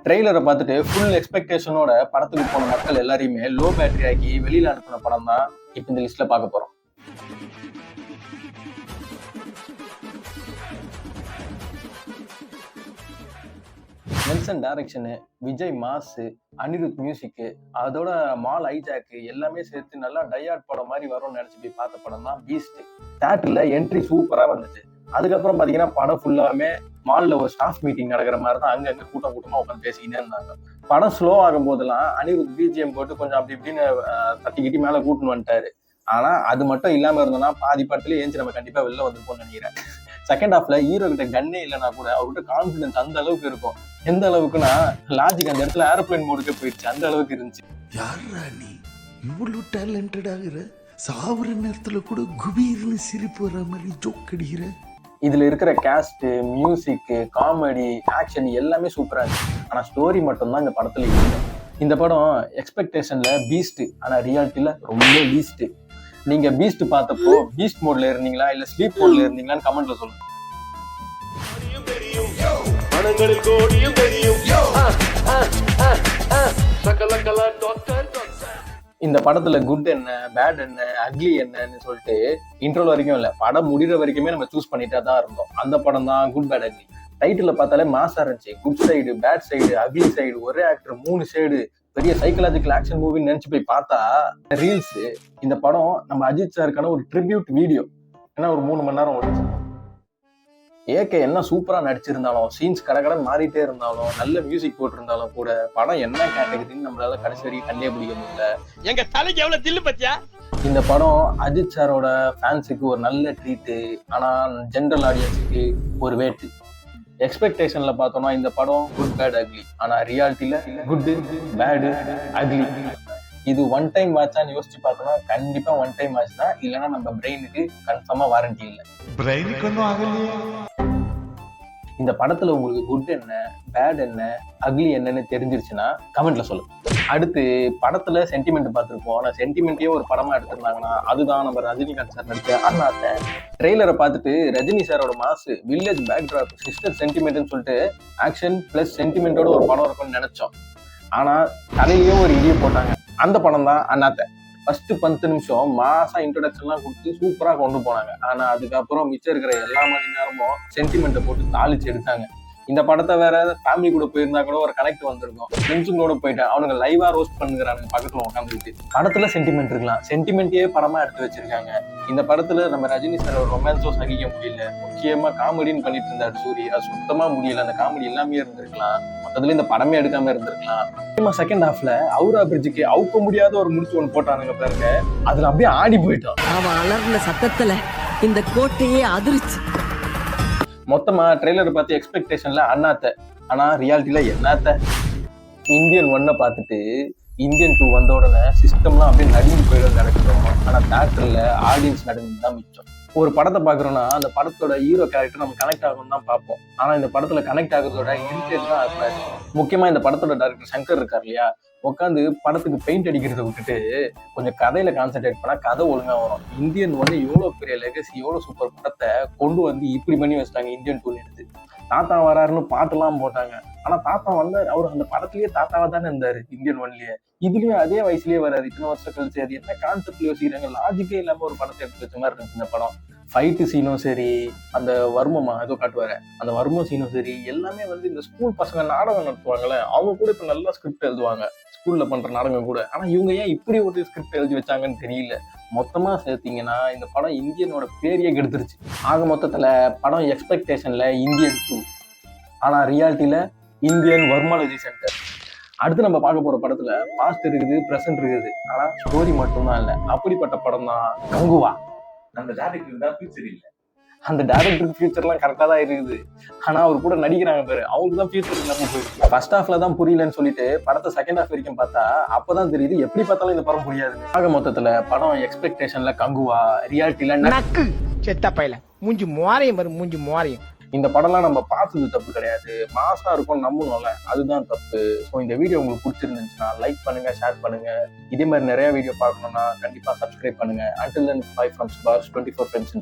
ட்ரெய்லரை பார்த்துட்டு ஃபுல் எக்ஸ்பெக்டேஷனோட படத்துக்கு போன மக்கள் எல்லாரையுமே லோ பேட்டரி ஆக்கி வெளியில அனுப்பின படம் தான் இப்போ இந்த லிஸ்ட்ல பார்க்க போறோம். நெல்சன் டைரக்ஷனு, விஜய் மாசு, அனிருத் மியூசிக்கு, அதோட மால் ஐஜாக்கு எல்லாமே சேர்த்து நல்லா டையாட் படம் மாதிரி வரும்னு நினைச்சு போய் பார்த்த படம் தான் பீஸ்ட். தியேட்டர்ல என்ட்ரி சூப்பரா வந்துச்சு. அதுக்கப்புறம் பாத்தீங்கன்னா படம் ஃபுல்லாமே மால்ல ஒரு ஸ்டாஃப் மீட்டிங் நடக்கிற மாதிரி தான் அங்கங்க கூட்டமா உட்காந்து பேசிக்கிட்டே இருந்தாங்க. படம் ஸ்லோ ஆகும் போதெல்லாம் அனிருத் பிஜிஎம் போட்டு கொஞ்சம் அப்படி இப்படின்னு தட்டிக்கிட்டி மேல கூட்டுன்னு வந்துட்டாரு. ஆனா அது மட்டும் இல்லாம இருந்தோம்னா பாதி படத்துல ஏஞ்சி நம்ம கண்டிப்பா வெளில வந்துருப்போம்னு நினைக்கிறேன். செகண்ட் ஹாஃப்ல ஹீரோ கிட்ட கன்னே இல்லைன்னா கூட அவர்கிட்ட கான்பிடன்ஸ் அந்த அளவுக்கு இருக்கும். எந்த அளவுக்குன்னா லாஜிக் அந்த இடத்துல ஏரோப்ளைன் மோடுக்கே போயிடுச்சு, அந்த அளவுக்கு இருந்துச்சு. யாரா நீ இவ்வளவு டேலண்டட் ஆகுற? சாவுற நேரத்துல கூட குபீர்னு சிரிப்பு வர மாதிரி ஜோக் அடிக்கிற. இதுல இருக்கிற கேஸ்ட், மியூசிக், காமெடி, ஆக்ஷன் எல்லாமே சூப்பரா இருக்கு. ஆனா ஸ்டோரி மட்டும் தான் இந்த படத்துல இல்லை. இந்த படம் எக்ஸ்பெக்டேஷன்ல பீஸ்ட், ஆனா ரியாலிட்டியில ரொம்ப லீஸ்ட். நீங்க பீஸ்ட் பார்த்தப்போ பீஸ்ட் மோட்ல இருந்தீங்களா இல்ல ஸ்லீப் மோட்ல இருந்தீங்களான்னு கமெண்ட்ல சொல்லுங்க. இந்த படத்துல குட் என்ன, பேட் என்ன, அக்லி என்னன்னு சொல்லிட்டு இன்ட்ரோல் வரைக்கும் இல்ல, படம் முடிகிற வரைக்குமே நம்ம சூஸ் பண்ணிட்டா தான் இருந்தோம். அந்த படம் தான் குட் பேட் அக்லி. டைட்டில் பார்த்தாலே மாசா இருந்துச்சு. Good side, bad side, ugly side, ஒரே ஆக்டர் 3 சைடு, பெரிய சைக்கலாஜிக்கல் ஆக்ஷன் மூவின்னு நினைச்சு போய் பார்த்தா ரீல்ஸ். இந்த படம் நம்ம அஜித் சாருக்கான ஒரு ட்ரிபியூட் வீடியோ. ஏன்னா ஒரு 3 மணி நேரம் ஓடிச்சு. ஏகே என்ன சூப்பரா நடிச்சிருந்தாலும், சீன்ஸ் கடகடன் மாறிட்டே இருந்தாலும், நல்ல மியூசிக் போட்டிருந்தாலும் கூட படம் என்ன கேட்டகரின்னு நம்மளால கடைசி வரைக்கும் கண்டே பிடிக்க முடியல. எங்க தலைக்கு எவ்வளவு தில்லு பத்தியா? இந்த படம் அஜித் சாரோட ஃபேன்ஸுக்கு ஒரு நல்ல ட்ரீட்டு, ஆனா ஜென்ரல் ஆடியன்ஸுக்கு ஒரு வேட்டு. எக்ஸ்பெக்டேஷன்ல பார்த்தோம்னா இந்த படம் குட் பேட் அக்லி, ஆனா ரியாலிட்டியில குட் பேடு அக்லி. இது ஒன் டைம் வாட்சான்னு யோசிச்சு பார்த்தோம்னா கண்டிப்பா ஒன் டைம் வாட்ச் தான், இல்லைன்னா நம்ம பிரெயினுக்கு கன்ஃபார்மா வாரண்டி இல்லை. பிரெயினுக்கு ஒன்றும் ஆகலையே. இந்த படத்துல உங்களுக்கு குட் என்ன, பேட் என்ன, அக்லி என்னன்னு தெரிஞ்சிருச்சுன்னா கமெண்ட்ல சொல்லுங்க. அடுத்து படத்துல சென்டிமெண்ட் பார்த்துருப்போம். ஆனா சென்டிமெண்ட்டே ஒரு படமா எடுத்திருந்தாங்கன்னா அதுதான் நம்ம ரஜினிகாந்த் சார் நடிச்ச அண்ணாத்த. ட்ரெய்லரை பார்த்துட்டு ரஜினி சாரோட மாசு, வில்லேஜ் பேக்ட்ராப், சிஸ்டர் சென்டிமெண்ட்னு சொல்லிட்டு ஆக்ஷன் பிளஸ் சென்டிமெண்டோட ஒரு படம் இருக்கும்னு நினைச்சோம். ஆனா கதையிலேயே ஒரு இடியை போட்டாங்க. அந்த படம் தான் அண்ணாத்த. ஃபர்ஸ்ட் 10 நிமிஷம் மாசா இன்ட்ரோடக்ஷன்லாம் கொடுத்து சூப்பரா கொண்டு போனாங்க. ஆனா அதுக்கப்புறம் மிச்சம் இருக்கிற எல்லா மணி நேரமும் சென்டிமெண்ட்டை போட்டு தாளிச்சு எடுத்தாங்க. இந்த படத்தை வேற ஃபேமிலி கூட போயிருந்தா கூட ஒரு கனெக்ட் வந்திருக்கும். ஃப்ரெண்ட்ஸுங்களோட போயிட்டேன், அவனுங்க லைவா ரோஸ்ட் பண்ணுறாங்க பக்கத்துல உட்காந்துட்டு. படத்துல சென்டிமெண்ட் இருக்கலாம், சென்டிமெண்ட்டே படமா எடுத்து வச்சிருக்காங்க. இந்த படத்துல நம்ம ரஜினி சார் ஒரு ரொமான்ஸோ சகிக்க முடியல. முக்கியமா காமெடின்னு பண்ணிட்டு இருந்தாரு சூரி, அது சுத்தமா முடியல. அந்த காமெடி எல்லாமே இருந்திருக்கலாம், மொத்தத்துல இந்த படமே எடுக்காம இருந்திருக்கலாம். முக்கியமா செகண்ட் ஹாஃப்ல அவுரா பிரிட்ஜுக்கு அவுக்க முடியாத ஒரு முடிச்சு ஒன்று போட்டானுங்க பாருங்க, அதுல அப்படியே ஆடி போயிட்டோம். அவன் அலர்ந்த சத்தத்துல இந்த கோட்டையே அதிர்ச்சி. மொத்தமா ட்ரெய்லர் பார்த்து எக்ஸ்பெக்டேஷன்ல அண்ணாத்த, ஆனா ரியாலிட்டியில என்னத்த. இந்தியன் 1 பார்த்துட்டு இந்தியன் 2 வந்த உடனே சிஸ்டம்லாம் அப்படியே நடுங்கி போயிடும் நடக்கிறோம். ஆனா தியேட்டர்ல ஆடியன்ஸ் நடுங்கு தான் மிச்சம். ஒரு படத்தை பாக்குறோம்னா அந்த படத்தோட ஹீரோ கேரக்டர் நம்ம கனெக்ட் ஆகும் தான் பார்ப்போம். ஆனா இந்த படத்துல கனெக்ட் ஆகுறதோட இன்டென்ட் தான் இருக்காது. முக்கியமா இந்த படத்தோட டைரக்டர் சங்கர் இருக்கார் இல்லையா, உட்காந்து படத்துக்கு பெயிண்ட் அடிக்கிறத விட்டுட்டு கொஞ்சம் கதையில கான்சென்ட்ரேட் பண்ணா கதை ஒழுங்கா வரும். இந்தியன் 1 எவ்வளவு பெரிய லெகசி, எவ்வளவு சூப்பர் படத்தை கொண்டு வந்து இப்படி பண்ணி வச்சிட்டாங்க. இந்தியன் 2 எடுத்து தாத்தா வராருன்னு பாட்டுலாம் போட்டாங்க. ஆனா தாத்தா வந்தாரு, அவர் அந்த படத்துலயே தாத்தாவா தானே இருந்தாரு இந்தியன் 1லயே. இதுலயும் அதே வயசுலயே வராரு. இத்தனை வருஷம் கழிச்சு அது என்ன கான்செப்ட்ல யோசிக்கிறாங்க, லாஜிக்கே இல்லாம ஒரு படத்தை எடுத்து வச்ச மாதிரி இருந்துச்சு இந்த படம். ஃபைட்டு சீனும் சரி, அந்த வர்மமா ஏதோ காட்டுவாரு, அந்த வர்ம சீனும் சரி, எல்லாமே இந்த ஸ்கூல் பசங்க நாடகம் நடத்துவாங்கல்ல, அவங்க கூட இப்ப நல்லா ஸ்கிரிப்ட் எழுதுவாங்க ஸ்கூல்ல பண்ற நாடகம் கூட. ஆனா இவங்க ஏன் இப்படி ஒரு ஸ்கிரிப்ட் எழுதி வச்சாங்கன்னு தெரியல. மொத்தமா சேர்த்தீங்கன்னா இந்த படம் இந்தியனோட பேரையே கெடுத்துருச்சு. ஆக மொத்தத்துல படம் எக்ஸ்பெக்டேஷன்ல இந்தியன் 2, ஆனா ரியாலிட்டியில இந்தியன் வர்மாலஜி சென்டர். அடுத்து நம்ம பார்க்க போற படத்துல பாஸ்ட் இருக்குது, பிரசன்ட் இருக்குது, ஆனா ஸ்டோரி மட்டும்தான் இல்ல. அப்படிப்பட்ட படம் தான் கங்குவா. அந்த டேரக்டருக்கு தான் ஃபியூச்சர் இல்ல. அந்த டேரக்டருக்கு ஃபியூச்சர்லாம் கரெக்டா தான் இருக்குது, ஆனா அவர் கூட நடிக்கிறாங்க பாரு, அவங்களுக்கு தான் ஃபியூச்சர் இல்லாம போயிருக்கு. ஃபர்ஸ்ட் ஹாஃப்ல தான் புரியலன்னு சொல்லிட்டு படத்தை செகண்ட் ஹாஃப் வரைக்கும் பார்த்தா அப்பதான் தெரியுது எப்படி பார்த்தாலும் இந்த படம் புரியாது. ஆக மொத்தத்துல படம் எக்ஸ்பெக்டேஷன்ல கங்குவா, ரியாலிட்டியில நக்கு செத்த பையல மூஞ்சி மோரையும் பாரு, மூஞ்சி மோரையும். இந்த படம்லாம் நம்ம பார்த்தது தப்பு கிடையாது, மாசா இருக்கும் நம்பணும்ல, அதுதான் தப்பு. ஸோ இந்த வீடியோ உங்களுக்கு பிடிச்சிருந்துச்சுன்னா லைக் பண்ணுங்க, ஷேர் பண்ணுங்க. இதே மாதிரி நிறைய வீடியோ பார்க்கணும்னா கண்டிப்பா சப்ஸ்கிரைப் பண்ணுங்க. Until then, bye from Subhash 24 Friends.